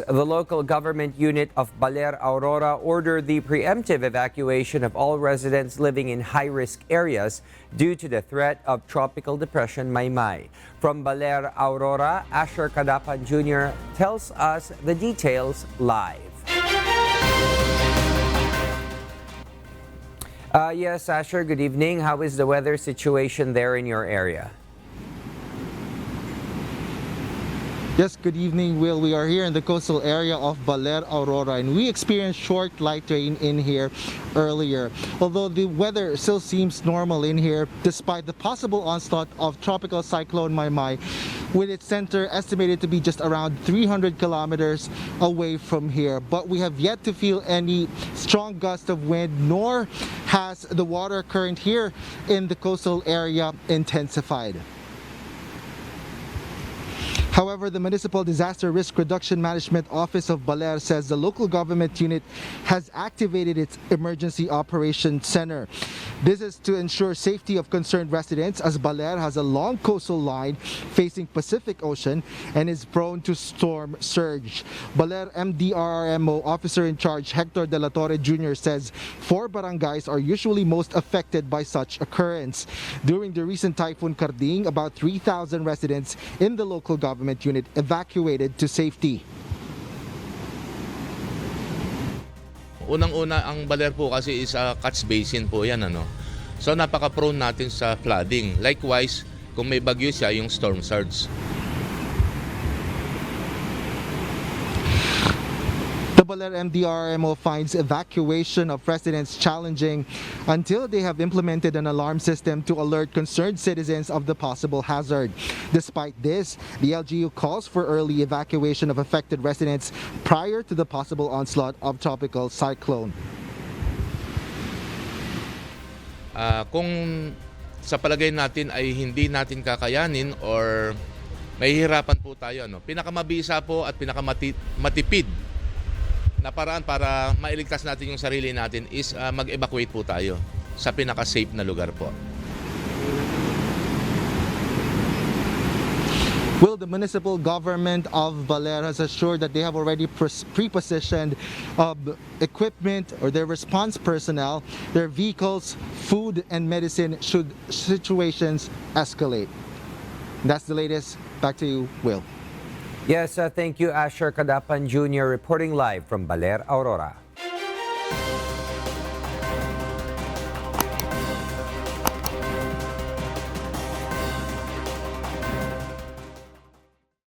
The local government unit of Baler, Aurora ordered the preemptive evacuation of all residents living in high-risk areas due to the threat of Tropical Depression Maymay. From Baler, Aurora, Asher Kadapan Jr. tells us the details live. Yes, Asher, good evening. How is the weather situation there in your area? Yes, good evening, Will. We are here in the coastal area of Baler, Aurora, and we experienced short light rain in here earlier. Although the weather still seems normal in here, despite the possible onslaught of Tropical Cyclone Maymay, with its center estimated to be just around 300 kilometers away from here. But we have yet to feel any strong gust of wind, nor has the water current here in the coastal area intensified. However, the Municipal Disaster Risk Reduction Management Office of Baler says the local government unit has activated its Emergency Operations Center. This is to ensure safety of concerned residents, as Baler has a long coastal line facing Pacific Ocean and is prone to storm surge. Baler MDRRMO Officer in Charge Hector De La Torre Jr. says 4 barangays are usually most affected by such occurrence. During the recent Typhoon Karding, about 3,000 residents in the local government unit evacuated to safety. Unang-una, ang Baler po kasi is a catch basin po yan, ano. So napaka-prone natin sa flooding. Likewise, kung may bagyo siya, yung storm surge. The Baler MDRMO finds evacuation of residents challenging until they have implemented an alarm system to alert concerned citizens of the possible hazard. Despite this, the LGU calls for early evacuation of affected residents prior to the possible onslaught of tropical cyclone. Kung sa palagay natin ay hindi natin kakayanin or mahihirapan po tayo, ano, pinakamabisa po at pinakamatipid na paraan para mailigtas natin yung sarili natin is mag-evacuate po tayo sa pinaka-safe na lugar po. Well, the municipal government of Baler has assured that they have already pre-positioned equipment or their response personnel, their vehicles, food and medicine should situations escalate. That's the latest. Back to you, Will. Yes, thank you, Asher Kadapan Jr. reporting live from Baler, Aurora.